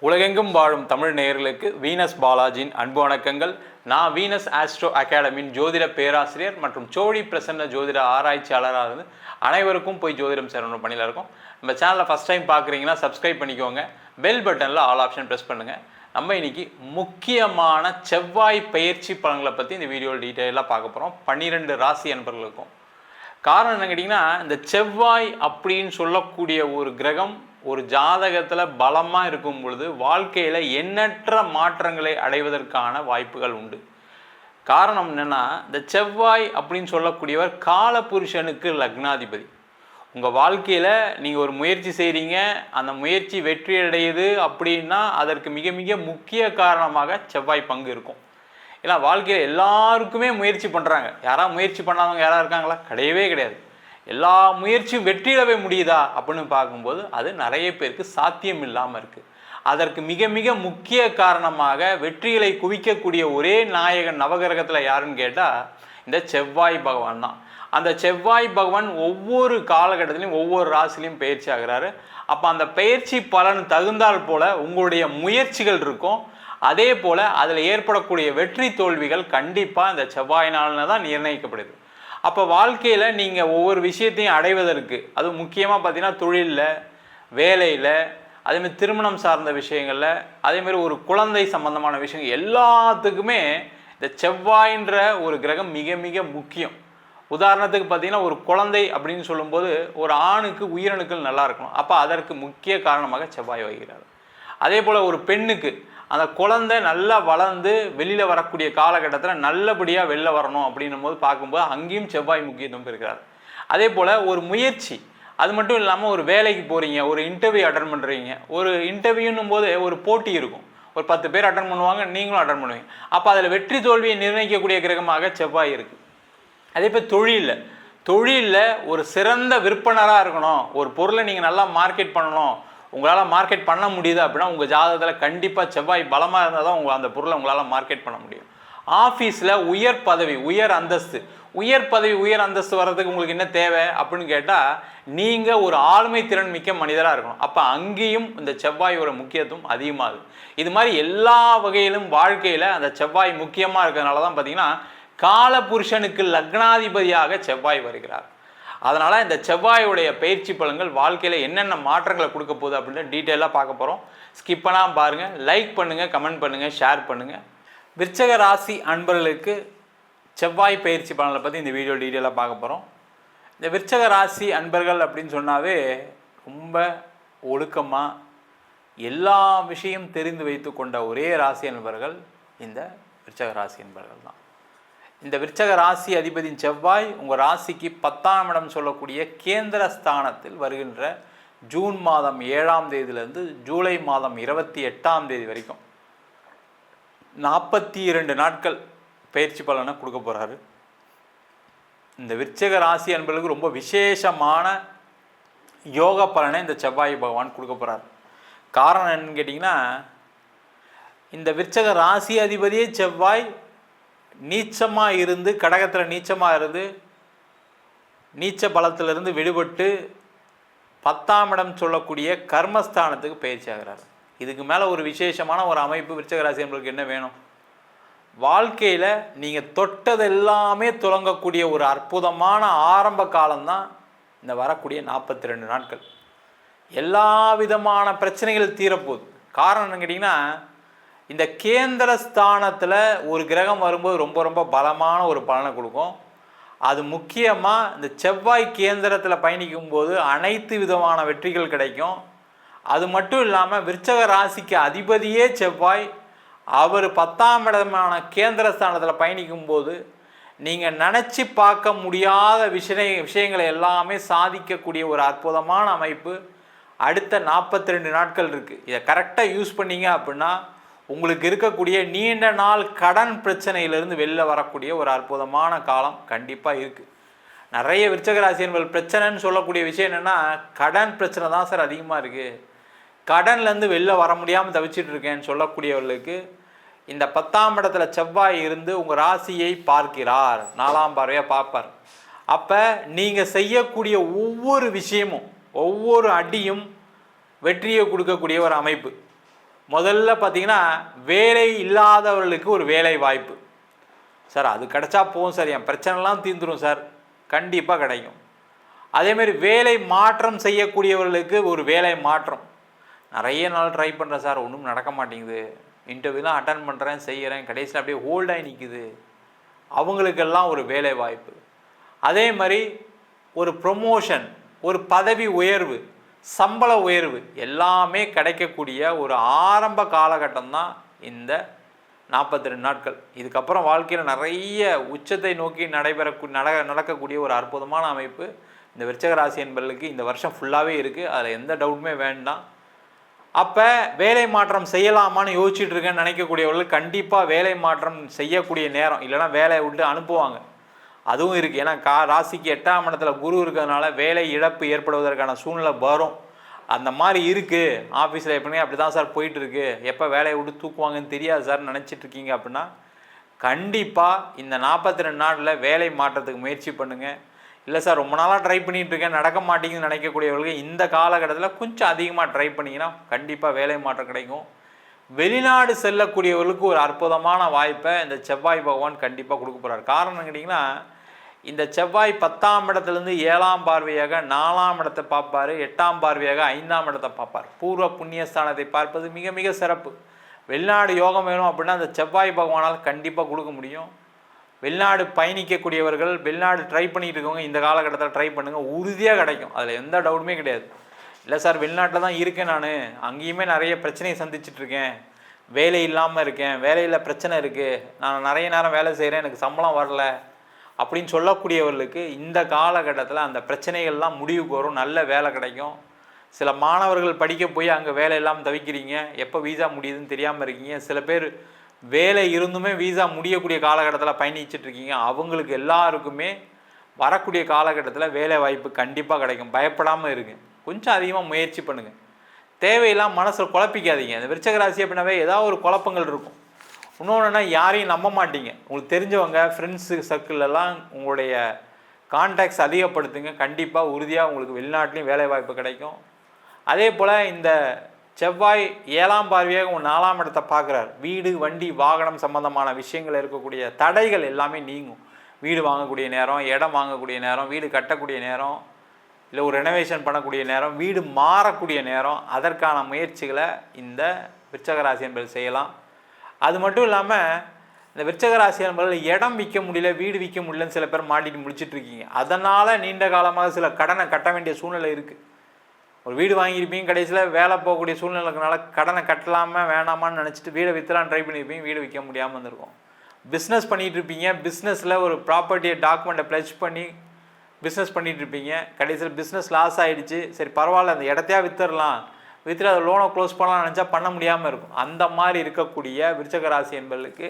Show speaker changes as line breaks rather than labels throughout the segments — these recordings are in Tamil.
உலகெங்கும் வாழும் தமிழ் நேயர்களுக்கு வீனஸ் பாலாஜியின் அன்பு வணக்கங்கள். நான் வீனஸ் ஆஸ்ட்ரோ அகாடமியின் ஜோதிட பேராசிரியர் மற்றும் சோழி பிரசன்ன ஜோதிட ஆராய்ச்சியாளராக இருந்து அனைவருக்கும் போய் ஜோதிடம் சேரணும் பணியில் இருக்கும். நம்ம சேனலில் ஃபஸ்ட் டைம் பார்க்குறீங்கன்னா சப்ஸ்கிரைப் பண்ணிக்கோங்க. பெல் பட்டனில் ஆல் ஆப்ஷன் ப்ரெஸ் பண்ணுங்கள். நம்ம இன்னைக்கு முக்கியமான செவ்வாய் பயிற்சி பலன்களை பற்றி இந்த வீடியோவில் டீட்டெயிலாக பார்க்க போகிறோம். 12 ராசி அன்பர்களுக்கும். காரணம் என்ன கேட்டிங்கன்னா, இந்த செவ்வாய் அப்படின்னு சொல்லக்கூடிய ஒரு கிரகம் ஒரு ஜாதகத்தில் பலமாக இருக்கும் பொழுது வாழ்க்கையில் எண்ணற்ற மாற்றங்களை அடைவதற்கான வாய்ப்புகள் உண்டு. காரணம் என்னென்னா, இந்த செவ்வாய் அப்படின்னு சொல்லக்கூடியவர் காலபுருஷனுக்கு லக்னாதிபதி. உங்கள் வாழ்க்கையில் நீங்கள் ஒரு முயற்சி செய்கிறீங்க, அந்த முயற்சி வெற்றி அடையுது அப்படின்னா அதற்கு மிக மிக முக்கிய காரணமாக செவ்வாய் பங்கு இருக்கும். ஏன்னா வாழ்க்கையில் எல்லாருக்குமே முயற்சி பண்ணுறாங்க. யாராவது முயற்சி பண்ணாதவங்க யாராவது இருக்காங்களா? கிடையவே கிடையாது. எல்லா முயற்சியும் வெற்றியிடவே முடியுதா அப்படின்னு பார்க்கும்போது அது நிறைய பேருக்கு சாத்தியம் இல்லாமல் இருக்குது. அதற்கு மிக மிக முக்கிய காரணமாக வெற்றிகளை குவிக்கக்கூடிய ஒரே நாயகன் நவகிரகத்தில் யாருன்னு கேட்டால் இந்த செவ்வாய் பகவான் தான். அந்த செவ்வாய் பகவான் ஒவ்வொரு காலகட்டத்திலையும் ஒவ்வொரு ராசிலையும் பயிற்சி ஆகிறாரு. அப்போ அந்த பயிற்சி பலன் தகுந்தால் போல் உங்களுடைய முயற்சிகள் இருக்கும். அதே போல் அதில் ஏற்படக்கூடிய வெற்றி தோல்விகள் கண்டிப்பாக இந்த செவ்வாயினால தான் நிர்ணயிக்கப்படுது. அப்போ வாழ்க்கையில் நீங்கள் ஒவ்வொரு விஷயத்தையும் அடைவதற்கு, அது முக்கியமாக பார்த்தீங்கன்னா தொழிலில், வேலையில், அதேமாதிரி திருமணம் சார்ந்த விஷயங்களில், அதேமாதிரி ஒரு குழந்தை சம்பந்தமான விஷயங்கள் எல்லாத்துக்குமே இந்த செவ்வாயின்ற ஒரு கிரகம் மிக மிக முக்கியம். உதாரணத்துக்கு பார்த்தீங்கன்னா ஒரு குழந்தை அப்படின்னு சொல்லும்போது ஒரு ஆணுக்கு உயிரணுக்கள் நல்லா இருக்கணும். அப்போ அதற்கு முக்கிய காரணமாக செவ்வாய் வகிக்கிறார். அதே போல் ஒரு பெண்ணுக்கு அந்த குழந்தை நல்லா வளர்ந்து வெளியில் வரக்கூடிய காலகட்டத்தில் நல்லபடியாக வெளில வரணும் அப்படின்னும் போது பார்க்கும்போது அங்கேயும் செவ்வாய் முக்கியத்துவம் இருக்கிறார். அதே போல் ஒரு முயற்சி, அது மட்டும் இல்லாமல் ஒரு வேலைக்கு போகிறீங்க, ஒரு இன்டர்வியூ அட்டன் பண்ணுறீங்க. ஒரு இன்டர்வியூன்னும் போது ஒரு போட்டி இருக்கும். ஒரு 10 பேர் அட்டன் பண்ணுவாங்க, நீங்களும் அட்டன் பண்ணுவீங்க. அப்போ அதில் வெற்றி தோல்வியை நிர்ணயிக்கக்கூடிய கிரகமாக செவ்வாய் இருக்குது. அதே போல் தொழிலில் ஒரு சிறந்த விற்பனராக இருக்கணும், ஒரு பொருளை நீங்கள் நல்லா மார்க்கெட் பண்ணணும், உங்களால் மார்க்கெட் பண்ண முடியுது அப்படின்னா உங்கள் ஜாதகத்தில் கண்டிப்பாக செவ்வாய் பலமாக இருந்தால் தான் அந்த பொருளை உங்களால் மார்க்கெட் பண்ண முடியும். ஆஃபீஸில் உயர் பதவி, உயர் அந்தஸ்து வர்றதுக்கு உங்களுக்கு என்ன தேவை அப்படின்னு கேட்டால் நீங்கள் ஒரு ஆளுமை திறன் மிக்க மனிதராக இருக்கணும். அப்போ அங்கேயும் இந்த செவ்வாயோட முக்கியத்துவம் அதிகமாகுது. இது மாதிரி எல்லா வகையிலும் வாழ்க்கையில் அந்த செவ்வாய் முக்கியமாக இருக்கிறதுனால தான் பார்த்தீங்கன்னா காலபுருஷனுக்கு லக்னாதிபதியாக செவ்வாய் வருகிறார். அதனால் இந்த செவ்வாயுடைய பயிற்சி பலன்கள் வாழ்க்கையில் என்னென்ன மாற்றங்களை கொடுக்க போகுது அப்படின்னு டீட்டெயிலாக பார்க்க போகிறோம். ஸ்கிப் பண்ணாமல் பாருங்கள், லைக் பண்ணுங்கள், கமெண்ட் பண்ணுங்கள், ஷேர் பண்ணுங்கள். விருச்சிக ராசி அன்பர்களுக்கு செவ்வாய் பயிற்சி பலன்களை பற்றி இந்த வீடியோ டீட்டெயிலாக பார்க்க போகிறோம். இந்த விருச்சிக ராசி அன்பர்கள் அப்படின்னு சொன்னாவே ரொம்ப ஒழுக்கமாக எல்லா விஷயம் தெரிந்து வைத்து கொண்ட ஒரே ராசி அன்பர்கள் இந்த விருச்சிக ராசி அன்பர்கள் தான். இந்த விருச்சிக ராசி அதிபதியின் செவ்வாய் உங்கள் ராசிக்கு 10ஆம் இடம் சொல்லக்கூடிய கேந்திர ஸ்தானத்தில் வருகின்ற ஜூன் மாதம் 7ஆம் தேதியிலிருந்து ஜூலை மாதம் 28ஆம் தேதி வரைக்கும் 42 நாட்கள் பயிற்சி பலனை கொடுக்க போகிறாரு. இந்த விருச்சிக ராசி என்பவர்களுக்கு ரொம்ப விசேஷமான யோக பலனை இந்த செவ்வாய் பகவான் கொடுக்க போகிறார். காரணம் என்னன்னு கேட்டிங்கன்னா, இந்த விருச்சிக ராசி அதிபதியே செவ்வாய் நீச்சமாக இருந்து, கடகத்தில் நீச்சமாக இருந்து, நீச்ச பலத்திலிருந்து விடுபட்டு 10ஆம் இடம் சொல்லக்கூடிய கர்மஸ்தானத்துக்கு பயிற்சி ஆகிறார். இதுக்கு மேலே ஒரு விசேஷமான ஒரு அமைப்பு விருச்சிக ராசி என்பவர்களுக்கு என்ன வேணும்? வாழ்க்கையில் நீங்கள் தொட்டதெல்லாமே துலங்கக்கூடிய ஒரு அற்புதமான ஆரம்ப காலம்தான் இந்த வரக்கூடிய 42 நாட்கள். எல்லா விதமான பிரச்சனைகள் தீரப்போகுது. காரணம் என்னன்னு கேட்டிங்கன்னா, இந்த கேந்திர ஸ்தானத்தில் ஒரு கிரகம் வரும்போது ரொம்ப ரொம்ப பலமான ஒரு பலனை கொடுக்கும். அது முக்கியமாக இந்த செவ்வாய் கேந்திரத்தில் பயணிக்கும் போது அனைத்து விதமான வெற்றிகள் கிடைக்கும். அது மட்டும் இல்லாமல் விருச்சிக ராசிக்கு அதிபதியே செவ்வாய், அவர் 10ஆம் இடமான கேந்திர ஸ்தானத்தில் பயணிக்கும் போது நீங்கள் நினச்சி பார்க்க முடியாத விஷயங்களை எல்லாமே சாதிக்கக்கூடிய ஒரு அற்புதமான அமைப்பு அடுத்த 42 நாட்கள் இருக்குது. இதை கரெக்டாக யூஸ் பண்ணீங்க அப்படின்னா உங்களுக்கு இருக்கக்கூடிய நீண்ட நாள் கடன் பிரச்சனையிலிருந்து வெளில வரக்கூடிய ஒரு அற்புதமான காலம் கண்டிப்பாக இருக்குது. நிறைய விருச்சிக ராசியர்கள் பிரச்சனைன்னு சொல்லக்கூடிய விஷயம் என்னென்னா, கடன் பிரச்சனை தான் சார் அதிகமாக இருக்குது, கடன்லேருந்து வெளில வர முடியாமல் தவிச்சிட்டு இருக்கேன்னு சொல்லக்கூடியவர்களுக்கு இந்த 10ஆம் இடத்துல செவ்வாய் இருந்து உங்கள் ராசியை பார்க்கிறார், 4ஆம் பார்வையாக பார்ப்பார். அப்போ நீங்கள் செய்யக்கூடிய ஒவ்வொரு விஷயமும், ஒவ்வொரு அடியும் வெற்றியை கொடுக்கக்கூடிய ஒரு அமைப்பு. முதல்ல பார்த்தீங்கன்னா வேலை இல்லாதவர்களுக்கு ஒரு வேலை வாய்ப்பு. சார் அது கிடைச்சா போகும் சார், என் பிரச்சனைலாம் தீர்ந்துடும் சார், கண்டிப்பாக கிடைக்கும். அதேமாரி வேலை மாற்றம் செய்யக்கூடியவர்களுக்கு ஒரு வேலை மாற்றம். நிறைய நாள் ட்ரை பண்ணுறேன் சார், ஒன்றும் நடக்க மாட்டேங்குது, இன்டர்வியூலாம் அட்டன் பண்ணுறேன் செய்கிறேன், கடைசியில் அப்படியே ஹோல்டாகி நிற்குது, அவங்களுக்கெல்லாம் ஒரு வேலை வாய்ப்பு. அதே மாதிரி ஒரு ப்ரொமோஷன், ஒரு பதவி உயர்வு, சம்பள உயர்வு எல்லாமே கிடைக்கக்கூடிய ஒரு ஆரம்ப காலகட்டம் தான் இந்த 42 நாட்கள். இதுக்கப்புறம் வாழ்க்கையில் நிறைய உச்சத்தை நோக்கி நடக்கக்கூடிய ஒரு அற்புதமான அமைப்பு இந்த விருச்சிக ராசி என்பவர்களுக்கு இந்த வருஷம் ஃபுல்லாகவே இருக்குது. அதில் எந்த டவுட்டுமே வேண்டாம். அப்போ வேலை மாற்றம் செய்யலாமான்னு யோசிச்சுட்டு இருக்கேன்னு நினைக்கக்கூடியவர்கள் கண்டிப்பாக வேலை மாற்றம் செய்யக்கூடிய நேரம், இல்லைனா வேலையை விட்டு அனுப்புவாங்க, அதுவும் இருக்குது. ஏன்னா ராசிக்கு 8ஆம் இடத்துல குரு இருக்கிறதுனால வேலை இழப்பு ஏற்படுவதற்கான சூழ்நிலை வரும். அந்த மாதிரி இருக்குது. ஆஃபீஸில் எப்படின்னா அப்படி தான் சார் போயிட்டுருக்கு, எப்போ வேலையை விட்டு தூக்குவாங்கன்னு தெரியாது சார் நினச்சிட்ருக்கீங்க அப்படின்னா கண்டிப்பாக இந்த 42 நாளில் வேலை மாற்றத்துக்கு முயற்சி பண்ணுங்கள். இல்லை சார் ரொம்ப நாளாக ட்ரை பண்ணிகிட்ருக்கேன் நடக்க மாட்டேங்குதுன்னு நினைக்கக்கூடியவர்களுக்கு இந்த காலகட்டத்தில் கொஞ்சம் அதிகமாக ட்ரை பண்ணிங்கன்னா கண்டிப்பாக வேலை மாற்றம் கிடைக்கும். வெளிநாடு செல்லக்கூடியவர்களுக்கு ஒரு அற்புதமான வாய்ப்பை இந்த செவ்வாய் பகவான் கண்டிப்பாக கொடுக்க போகிறார். காரணம் கேட்டிங்கன்னா இந்த செவ்வாய் 10ஆம் இடத்துலேருந்து 7ஆம் பார்வையாக 4ஆம் இடத்தை பார்ப்பார், 8ஆம் பார்வையாக 5ஆம் இடத்தை பார்ப்பார். பூர்வ புண்ணியஸ்தானத்தை பார்ப்பது மிக மிக சிறப்பு. வெளிநாடு யோகம் வேணும் அப்படின்னா அந்த செவ்வாய் பகவானால் கண்டிப்பாக கொடுக்க முடியும். வெளிநாடு பயணிக்கக்கூடியவர்கள், வெளிநாடு ட்ரை பண்ணிகிட்டு இருக்கவங்க இந்த காலகட்டத்தில் ட்ரை பண்ணுங்கள், உறுதியாக கிடைக்கும், அதில் எந்த டவுட்டுமே கிடையாது. இல்லை சார் வெளிநாட்டில் தான் இருக்கேன், நான் அங்கேயுமே நிறைய பிரச்சனையை சந்திச்சிட்ருக்கேன், வேலை இல்லாமல் இருக்கேன், வேலையில் பிரச்சனை இருக்குது, நான் நிறைய நேரம் வேலை செய்கிறேன், எனக்கு சம்பளம் வரல அப்படின்னு சொல்லக்கூடியவர்களுக்கு இந்த காலகட்டத்தில் அந்த பிரச்சனைகள்லாம் முடிவுக்கு வரும், நல்ல வேலை கிடைக்கும். சில மாணவர்கள் படிக்க போய் அங்கே வேலை இல்லாமல் தவிக்கிறீங்க, எப்போ வீசா முடியுதுன்னு தெரியாமல் இருக்கீங்க. சில பேர் வேலை இருந்துமே வீசா முடியக்கூடிய காலகட்டத்தில் பயணிச்சிட்ருக்கீங்க. அவங்களுக்கு எல்லாருக்குமே வரக்கூடிய காலகட்டத்தில் வேலை வாய்ப்பு கண்டிப்பாக கிடைக்கும். பயப்படாமல் இருங்க, கொஞ்சம் அதிகமாக முயற்சி பண்ணுங்கள், தேவையெல்லாம் மனசில் குழப்பிக்காதீங்க. அந்த விருச்சிக ராசி அப்படின்னாவே ஏதாவது ஒரு குழப்பங்கள் இருக்கும். இன்னொன்றுனா யாரையும் நம்ப மாட்டீங்க. உங்களுக்கு தெரிஞ்சவங்க ஃப்ரெண்ட்ஸு சர்க்கிளெல்லாம் உங்களுடைய கான்டாக்ட்ஸ் அதிகப்படுத்துங்க, கண்டிப்பாக உறுதியாக உங்களுக்கு வெளிநாட்டிலையும் வேலை வாய்ப்பு கிடைக்கும். அதே போல் இந்த செவ்வாய் 7ஆம் பார்வையாக உங்கள் 4ஆம் இடத்தை பார்க்குறார். வீடு வண்டி வாகனம் சம்மந்தமான விஷயங்கள் இருக்கக்கூடிய தடைகள் எல்லாமே நீங்கும். வீடு வாங்கக்கூடிய நேரம், இடம் வாங்கக்கூடிய நேரம், வீடு கட்டக்கூடிய நேரம், இல்லை ஒரு ரெனோவேஷன் பண்ணக்கூடிய நேரம், வீடு மாறக்கூடிய நேரம், அதற்கான முயற்சிகளை இந்த விருச்சிக ராசி என்பது செய்யலாம். அது மட்டும் இல்லாமல் இந்த விருச்சிக ராசி என்பதில் இடம் விற்க முடியல, வீடு விற்க முடியலன்னு சில பேர் மாட்டிட்டு முடிச்சிட்ருக்கீங்க. அதனால் நீண்ட காலமாக சில கடனை கட்ட வேண்டிய சூழ்நிலை இருக்குது. ஒரு வீடு வாங்கியிருப்பீங்க, கடைசியில் வேலை போகக்கூடிய சூழ்நிலைக்குனால கடனை கட்டலாமல் வேணாமான்னு நினச்சிட்டு வீடை விற்றலாம் ட்ரை பண்ணியிருப்பீங்க, வீடு விற்க முடியாமல் இருந்திருக்கும். பிஸ்னஸ் பண்ணிகிட்டு இருப்பீங்க, பிஸ்னஸில் ஒரு ப்ராப்பர்ட்டியை டாக்குமெண்ட்டை ப்ளெஜ் பண்ணி பிஸ்னஸ் பண்ணிகிட்டு இருப்பீங்க, கடைசியில் பிஸ்னஸ் லாஸ் ஆகிடுச்சு. சரி பரவாயில்ல, அந்த இடத்தையா விற்றுடலாம், விற்றுட்டு அதை லோனை க்ளோஸ் பண்ணலாம் நினச்சா பண்ண முடியாமல் இருக்கும். அந்த மாதிரி இருக்கக்கூடிய விருச்சிக ராசி என்பவர்களுக்கு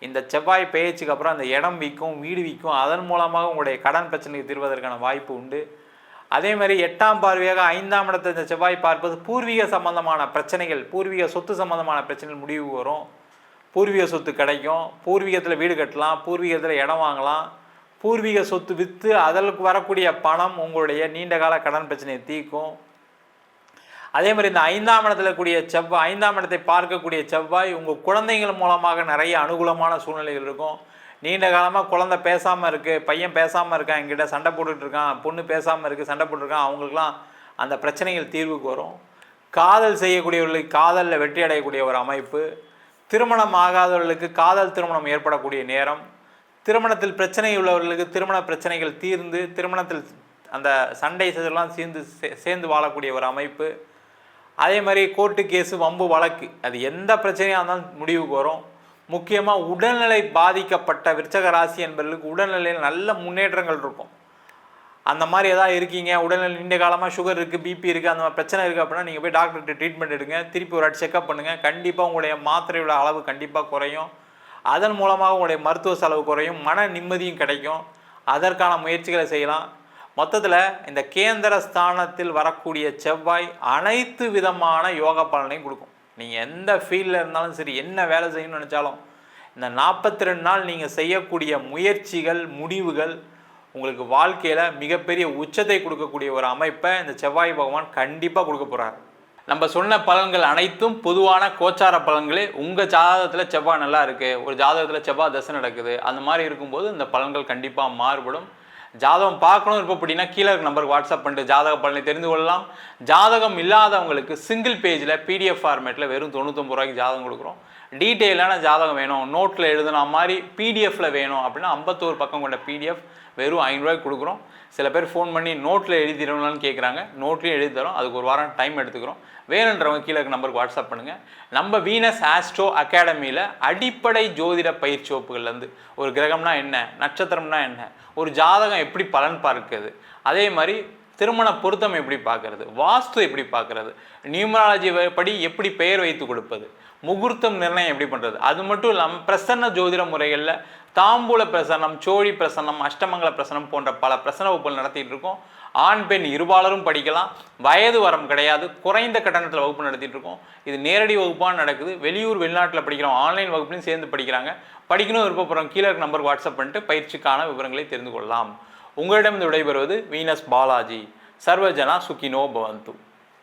இந்த செவ்வாய் பெயர்ச்சிக்கு அப்புறம் அந்த இடம் விற்கும், வீடு விற்கும், அதன் மூலமாக உங்களுடைய கடன் பிரச்சனைக்கு தீர்வதற்கான வாய்ப்பு உண்டு. அதே மாதிரி 8ஆம் பார்வையாக 5ஆம் இடத்தை இந்த செவ்வாய் பார்ப்பது பூர்வீக சம்பந்தமான பிரச்சனைகள், பூர்வீக சொத்து சம்பந்தமான பிரச்சனைகள் முடிவு வரும். பூர்வீக சொத்து கிடைக்கும், பூர்வீகத்தில் வீடு கட்டலாம், பூர்வீகத்தில் இடம் வாங்கலாம், பூர்வீக சொத்து விற்று அதற்கு வரக்கூடிய பணம் உங்களுடைய நீண்ட கால கடன் பிரச்சனையை தீர்க்கும். அதே மாதிரி இந்த 5ஆம் இடத்துல கூடிய செவ்வாய், 5ஆம் இடத்தை பார்க்கக்கூடிய செவ்வாய் உங்கள் குழந்தைகள் மூலமாக நிறைய அனுகூலமான சூழ்நிலைகள் இருக்கும். நீண்ட காலமாக குழந்தை பேசாமல் இருக்குது, பையன் பேசாமல் இருக்கான், என்கிட்ட சண்டை போட்டுட்ருக்கான், பொண்ணு பேசாமல் இருக்குது, சண்டை போட்டுருக்கான், அவங்களுக்குலாம் அந்த பிரச்சனைகள் தீர்வுக்கு வரும். காதல் செய்யக்கூடியவர்களுக்கு காதலில் வெற்றி அடையக்கூடிய ஒரு அமைப்பு, திருமணம் ஆகாதவர்களுக்கு காதல் திருமணம் ஏற்படக்கூடிய நேரம், திருமணத்தில் பிரச்சனை உள்ளவர்களுக்கு திருமண பிரச்சனைகள் தீர்ந்து திருமணத்தில் அந்த சண்டை இதெல்லாம் சேர்ந்து வாழக்கூடிய ஒரு அமைப்பு. அதே மாதிரி கோர்ட்டு கேஸு வம்பு வழக்கு அது எந்த பிரச்சனையாக இருந்தாலும் முடிவுக்கு வரும். முக்கியமாக உடல்நிலை பாதிக்கப்பட்ட விருச்சிக ராசி என்பவர்களுக்கு உடல்நிலையில் நல்ல முன்னேற்றங்கள் இருக்கும். அந்த மாதிரி எதாவது இருக்கீங்க, உடல்நிலை நீண்ட காலமாக சுகர் இருக்குது, பிபி இருக்குது, அந்த மாதிரி பிரச்சனை இருக்குது அப்படின்னா நீங்கள் போய் டாக்டர்கிட்ட ட்ரீட்மெண்ட் எடுங்க, திருப்பி ஒரு செக்அப் பண்ணுங்கள். கண்டிப்பாக உங்களுடைய மாத்திரையோட அளவு கண்டிப்பாக குறையும். அதன் மூலமாக உங்களுடைய மருத்துவ செலவு குறையும், மன நிம்மதியும் கிடைக்கும். அதற்கான முயற்சிகளை செய்யலாம். மொத்தத்தில் இந்த கேந்திர ஸ்தானத்தில் வரக்கூடிய செவ்வாய் அனைத்து விதமான யோக பலனையும் கொடுக்கும். நீங்கள் எந்த ஃபீல்டில் இருந்தாலும் சரி, என்ன வேலை செய்யணும்னு நினச்சாலும் இந்த 42 நாள் நீங்கள் செய்யக்கூடிய முயற்சிகள், முடிவுகள் உங்களுக்கு வாழ்க்கையில் மிகப்பெரிய உச்சத்தை கொடுக்கக்கூடிய ஒரு அமைப்பை இந்த செவ்வாய் பகவான் கண்டிப்பாக கொடுக்க போகிறார். நம்ம சொன்ன பலன்கள் அனைத்தும் பொதுவான கோச்சார பலன்களே. உங்கள் ஜாதகத்தில் செவ்வாய் நல்லா இருக்குது, ஒரு ஜாதகத்தில் செவ்வாய் தசை நடக்குது, அந்த மாதிரி இருக்கும்போது இந்த பலன்கள் கண்டிப்பாக மாறுபடும். ஜாதகம் பார்க்கணும் இருப்போம் அப்படின்னா கீழே இருக்க நம்பருக்கு வாட்ஸ்அப் பண்ணிட்டு ஜாதக பலனை தெரிந்து கொள்ளலாம். ஜாதகம் இல்லாதவங்களுக்கு சிங்கிள் பேஜில் பிடிஎஃப் ஃபார்மேட்டில் வெறும் 99 ரூபாய்க்கு ஜாதகம் கொடுக்குறோம். டீட்டெயிலான ஜாதகம் வேணும், நோட்டில் எழுதுன மாதிரி பிடிஎஃப்பில் வேணும் அப்படின்னா 51 பக்கம் கொண்ட பிடிஎஃப் வெறும் 500 ரூபாய்க்கு கொடுக்குறோம். சில பேர் ஃபோன் பண்ணி நோட்டில் எழுதிடணும்னு கேட்குறாங்க, நோட்லேயும் எழுதி தரோம். அதுக்கு ஒரு வாரம் டைம் எடுத்துக்கிறோம். வேணுன்றவங்க கீழே இருக்க நம்பருக்கு வாட்ஸ்அப் பண்ணுங்கள். நம்ம வீனஸ் ஆஸ்ட்ரோ அகாடமியில் அடிப்படை ஜோதிட பயிற்சி வகுப்புகள்லேருந்து ஒரு கிரகம்னா என்ன, நட்சத்திரம்னா என்ன, ஒரு ஜாதகம் எப்படி பலன் பார்க்குது, அதே மாதிரி திருமண பொருத்தம் எப்படி பார்க்கறது, வாஸ்து எப்படி பார்க்கறது, நியூமராலஜி படி எப்படி பெயர் வைத்து கொடுப்பது, முகூர்த்தம் நிர்ணயம் எப்படி பண்ணுறது, அது மட்டும் இல்லாமல் பிரசன்ன ஜோதிட முறைகளில் தாம்பூல பிரசன்னம், சோழி பிரசன்னம், அஷ்டமங்கல பிரசன்னம் போன்ற பல பிரசன்ன வகுப்புகள் நடத்திட்டு இருக்கோம். ஆண் பெண் இருபாலரும் படிக்கலாம், வயது வரம் கிடையாது, குறைந்த கட்டணத்தில் வகுப்பு நடத்திட்டு இருக்கோம். இது நேரடி வகுப்பாக நடக்குது. வெளியூர் வெளிநாட்டில் படிக்கிறோம், ஆன்லைன் வகுப்புலையும் சேர்ந்து படிக்கிறாங்க. படிக்கணும் விருப்பப்படுறோம் கீழே இருக்க நம்பருக்கு வாட்ஸ்அப் பண்ணிட்டு பயிற்சிக்கான விவரங்களை தெரிந்து கொள்ளலாம். உங்களிடம் விடைபெறுவது வீனஸ் பாலாஜி. சர்வஜனா சுகினோ பவந்து.